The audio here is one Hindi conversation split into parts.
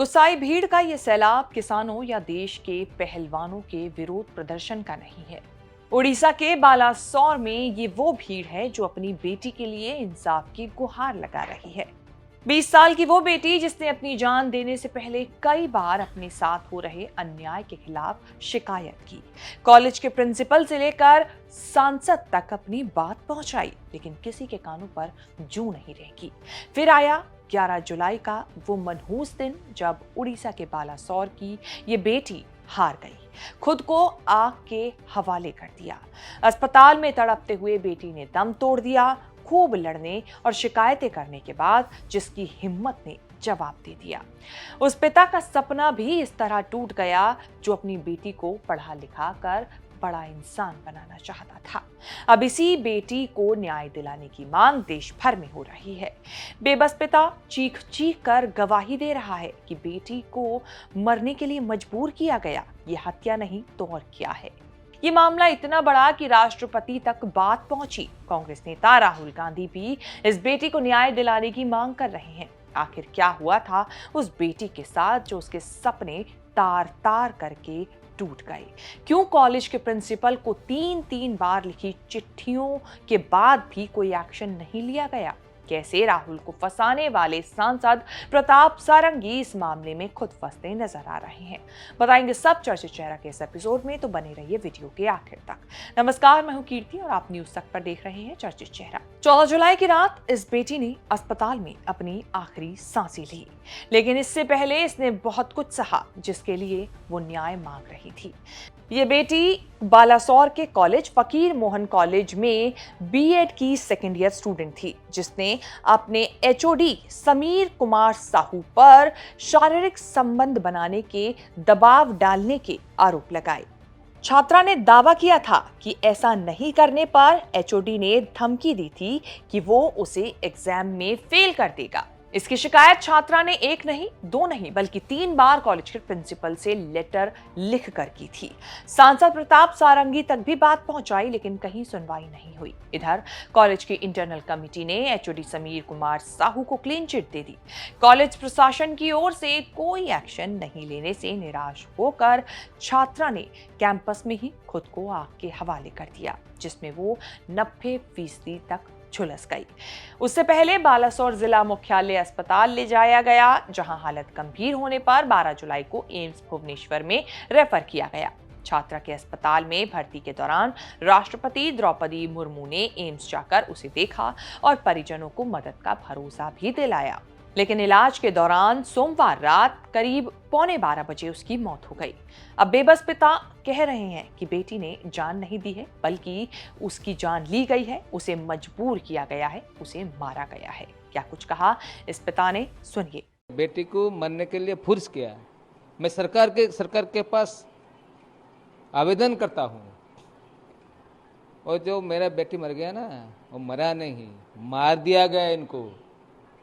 गुस्साई भीड़ का ये सैलाब किसानों या देश के पहलवानों के विरोध प्रदर्शन का नहीं है। उड़ीसा के बालासोर में ये वो भीड़ है जो अपनी बेटी के लिए इंसाफ की गुहार लगा रही है। 20 साल की वो बेटी जिसने अपनी जान देने से पहले कई बार अपने साथ हो रहे अन्याय के खिलाफ शिकायत की, कॉलेज के प्रिंसिपल से लेकर सांसद तक अपनी बात पहुंचाई, लेकिन किसी के कानों पर जूं नहीं रहेगी। फिर आया 11 जुलाई का वो मनहूस दिन जब उड़ीसा के बालासोर की ये बेटी हार गई, खुद को आग के हवाले कर दिया। अस्पताल में तड़पते हुए बेटी ने दम तोड़ दिया, खूब लड़ने और शिकायतें करने के बाद जिसकी हिम्मत ने जवाब दे दिया। उस पिता का सपना भी इस तरह टूट गया जो अपनी बेटी को पढ़ा लिखा कर बड़ा इंसान बनाना चाहता था। अब इसी बेटी को न्याय दिलाने की मांग देश भर में हो रही है। बेबस पिता चीख चीख कर गवाही दे रहा है कि बेटी को मरने के लिए मजबूर किया गया, ये हत्या नहीं तो और क्या है। ये मामला इतना बड़ा कि राष्ट्रपति तक बात पहुंची। कांग्रेस नेता राहुल गांधी भी इस बेटी को न्याय दिलाने की मांग कर रहे हैं। आखिर क्या हुआ था उस बेटी के साथ जो उसके सपने तार तार करके टूट गए? क्यों कॉलेज के प्रिंसिपल को 3-3 बार लिखी चिट्ठियों के बाद भी कोई एक्शन नहीं लिया गया? कैसे राहुल को फंसाने वाले सांसद प्रताप सारंगी इस मामले में खुद फंसते नजर आ रहे हैं? बताएंगे सब चर्चित चेहरा के इस एपिसोड में, तो बने रहिए वीडियो के आखिर तक। नमस्कार, मैं हूं कीर्ति और आप न्यूज तक पर देख रहे हैं चर्चित चेहरा। 14 जुलाई की रात इस बेटी ने अस्पताल में अपनी आखिरी सांसें ली, लेकिन इससे पहले इसने बहुत कुछ सहा जिसके लिए वो न्याय मांग रही थी। ये बेटी बालासोर के कॉलेज फकीर मोहन कॉलेज में बीएड की सेकेंड ईयर स्टूडेंट थी, जिसने अपने एचओडी समीर कुमार साहू पर शारीरिक संबंध बनाने के दबाव डालने के आरोप लगाए। छात्रा ने दावा किया था कि ऐसा नहीं करने पर एचओडी ने धमकी दी थी कि वो उसे एग्जाम में फेल कर देगा। इसकी शिकायत छात्रा ने 1 नहीं 2 नहीं बल्कि 3 बार कॉलेज के प्रिंसिपल से लेटर लिख कर की थी। सांसद प्रताप सारंगी तक भी बात पहुंचाई, लेकिन कहीं सुनवाई नहीं हुई। इधर कॉलेज की इंटरनल कमेटी ने एचओडी समीर कुमार साहू को क्लीन चिट दे दी। कॉलेज प्रशासन की ओर से कोई एक्शन नहीं लेने से निराश होकर छात्रा ने कैंपस में ही खुद को आग के हवाले कर दिया, जिसमें वो 90% तक झुलस गई। उससे पहले बालासोर जिला मुख्यालय अस्पताल ले जाया गया, जहां हालत गंभीर होने पर 12 जुलाई को एम्स भुवनेश्वर में रेफर किया गया। छात्रा के अस्पताल में भर्ती के दौरान राष्ट्रपति द्रौपदी मुर्मू ने एम्स जाकर उसे देखा और परिजनों को मदद का भरोसा भी दिलाया, लेकिन इलाज के दौरान सोमवार रात करीब 11:15 बजे उसकी मौत हो गई। अब बेबस पिता कह रहे हैं कि बेटी ने जान नहीं दी है, बल्कि उसकी जान ली गई है, उसे मजबूर किया गया है, उसे मारा गया है। क्या कुछ कहा इस पिता ने, सुनिए। बेटी को मरने के लिए फोर्स किया। मैं सरकार के पास आवेदन करता हूँ, और जो मेरा बेटी मर गया ना, वो मरा नहीं, मार दिया गया। इनको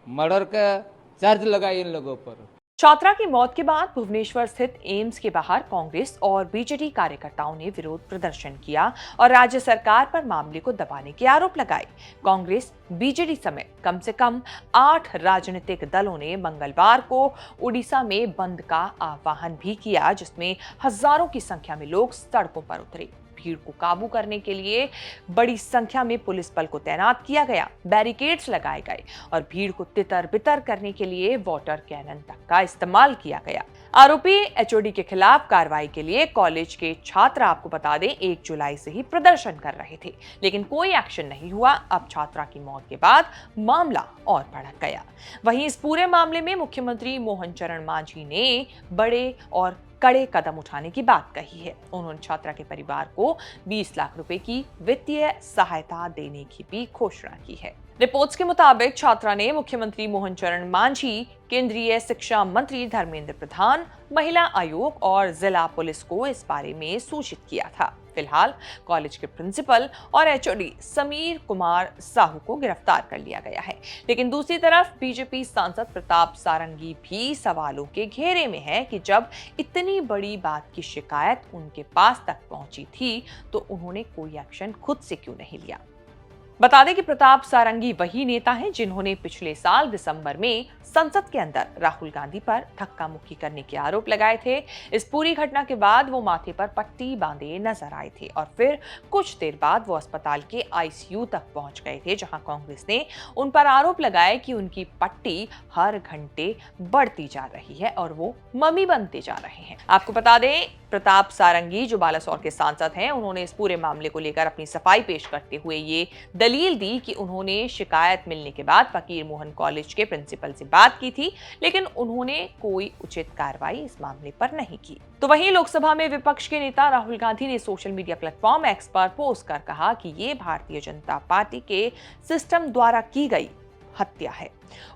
मर्डर का चार्ज लगा इन लोगों पर। छात्रा की मौत के बाद भुवनेश्वर स्थित एम्स के बाहर कांग्रेस और बीजेडी कार्यकर्ताओं ने विरोध प्रदर्शन किया और राज्य सरकार पर मामले को दबाने के आरोप लगाए। कांग्रेस, बीजेडी समेत कम से कम 8 राजनीतिक दलों ने मंगलवार को उड़ीसा में बंद का आह्वान भी किया, जिसमें हजारों की संख्या में लोग सड़कों पर उतरे। भीड़ को काबू करने के लिए बड़ी संख्या में पुलिस बल को तैनात किया गया, बैरिकेड्स लगाए गए और भीड़ को तितर बितर करने के लिए वाटर कैनन तक का इस्तेमाल किया गया। आरोपी एचओडी के खिलाफ कार्रवाई के लिए कॉलेज के छात्र, आपको बता दें, 1 जुलाई से ही प्रदर्शन कर रहे थे, लेकिन कोई एक्शन नहीं हुआ। अब छात्रा की मौत के बाद मामला और भड़क गया। वहीं इस पूरे मामले में मुख्यमंत्री मोहन चरण मांझी ने बड़े और कड़े कदम उठाने की बात कही है। उन्होंने छात्रा के परिवार को 20 लाख रुपए की वित्तीय सहायता देने की भी घोषणा की है। रिपोर्ट्स के मुताबिक छात्रा ने मुख्यमंत्री मोहन चरण मांझी, केंद्रीय शिक्षा मंत्री धर्मेंद्र प्रधान, महिला आयोग और जिला पुलिस को इस बारे में सूचित किया था। फिलहाल कॉलेज के प्रिंसिपल और एचओडी समीर कुमार साहू को गिरफ्तार कर लिया गया है, लेकिन दूसरी तरफ बीजेपी सांसद प्रताप सारंगी भी सवालों के घेरे में है कि जब इतनी बड़ी बात की शिकायत उनके पास तक पहुंची थी तो उन्होंने कोई एक्शन खुद से क्यों नहीं लिया। बता दें कि प्रताप सारंगी वही नेता हैं जिन्होंने पिछले साल दिसंबर में संसद के अंदर राहुल गांधी पर धक्का मुक्की करने के आरोप लगाए थे। इस पूरी घटना के बाद वो माथे पर पट्टी बांधे नजर आए थे और फिर कुछ देर बाद वो अस्पताल के आईसीयू तक पहुंच गए थे, जहां कांग्रेस ने उन पर आरोप लगाया कि उनकी पट्टी हर घंटे बढ़ती जा रही है और वो मम्मी बनते जा रहे हैं। आपको बता दें, प्रताप सारंगी जो बालासोर के सांसद हैं, उन्होंने इस पूरे मामले को लेकर अपनी सफाई पेश करते हुए ये दलील दी कि उन्होंने शिकायत मिलने के बाद फकीर मोहन कॉलेज के प्रिंसिपल से बात की थी, लेकिन उन्होंने कोई उचित कार्रवाई इस मामले पर नहीं की। तो वहीं लोकसभा में विपक्ष के नेता राहुल गांधी ने सोशल मीडिया प्लेटफॉर्म एक्स पर पोस्ट कर कहा कि ये भारतीय जनता पार्टी के सिस्टम द्वारा की गई हत्या है।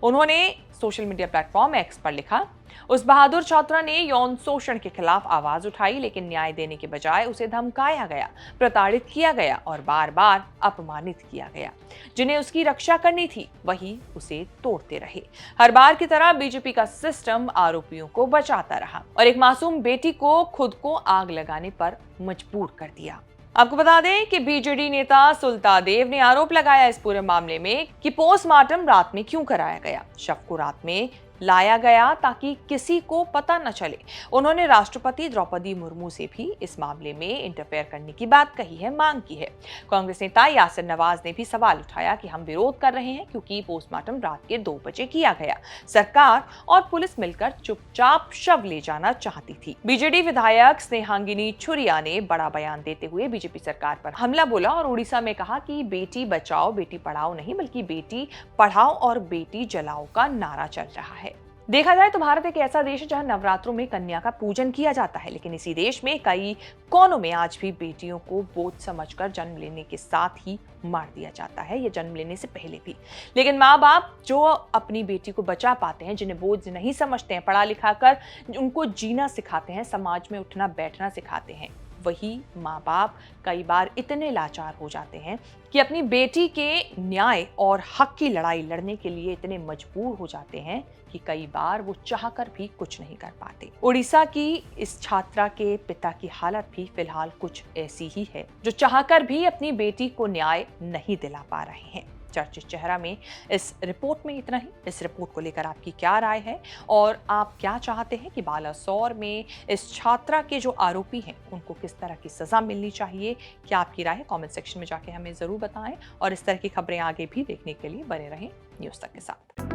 उन्होंने सोशल मीडिया प्लेटफॉर्म एक्स पर लिखा, उस बहादुर छात्रा ने यौन शोषण के खिलाफ आवाज उठाई, लेकिन न्याय देने के बजाय उसे धमकाया गया, प्रताड़ित किया गया और बार बार अपमानित किया गया। जिन्हें उसकी रक्षा करनी थी वही उसे तोड़ते रहे। हर बार की तरह बीजेपी का सिस्टम आरोपियों को बचाता रहा और एक मासूम बेटी को खुद को आग लगाने पर मजबूर कर दिया। आपको बता दें कि बीजेडी नेता सुल्तादेव ने आरोप लगाया इस पूरे मामले में कि पोस्टमार्टम रात में क्यों कराया गया। शव को रात में लाया गया ताकि किसी को पता न चले। उन्होंने राष्ट्रपति द्रौपदी मुर्मू से भी इस मामले में इंटरफेयर करने की बात कही है, मांग की है। कांग्रेस नेता यासिर नवाज ने भी सवाल उठाया कि हम विरोध कर रहे हैं क्योंकि पोस्टमार्टम रात के 2 बजे किया गया। सरकार और पुलिस मिलकर चुपचाप शव ले जाना चाहती थी। बीजेडी विधायक स्नेहांगिनी छुरिया ने बड़ा बयान देते हुए बीजेपी सरकार पर हमला बोला और उड़ीसा में कहा कि बेटी बचाओ बेटी पढ़ाओ नहीं, बल्कि बेटी पढ़ाओ और बेटी जलाओ का नारा चल रहा है। देखा जाए तो भारत एक ऐसा देश है जहां नवरात्रों में कन्या का पूजन किया जाता है, लेकिन इसी देश में कई कोनों में आज भी बेटियों को बोझ समझकर जन्म लेने के साथ ही मार दिया जाता है, या जन्म लेने से पहले भी। लेकिन माँ बाप जो अपनी बेटी को बचा पाते हैं, जिन्हें बोझ नहीं समझते हैं, पढ़ा लिखा कर उनको जीना सिखाते हैं, समाज में उठना बैठना सिखाते हैं, वही माँ बाप कई बार इतने लाचार हो जाते हैं कि अपनी बेटी के न्याय और हक की लड़ाई लड़ने के लिए इतने मजबूर हो जाते हैं कि कई बार वो चाहकर भी कुछ नहीं कर पाते। उड़ीसा की इस छात्रा के पिता की हालत भी फिलहाल कुछ ऐसी ही है, जो चाहकर भी अपनी बेटी को न्याय नहीं दिला पा रहे हैं। चर्चित चेहरा में इस रिपोर्ट में इतना ही। इस रिपोर्ट को लेकर आपकी क्या राय है और आप क्या चाहते हैं कि बालासोर में इस छात्रा के जो आरोपी हैं उनको किस तरह की सजा मिलनी चाहिए? क्या आपकी राय है? कमेंट सेक्शन में जाके हमें जरूर बताएं और इस तरह की खबरें आगे भी देखने के लिए बने रहें न्यूज़ तक के साथ।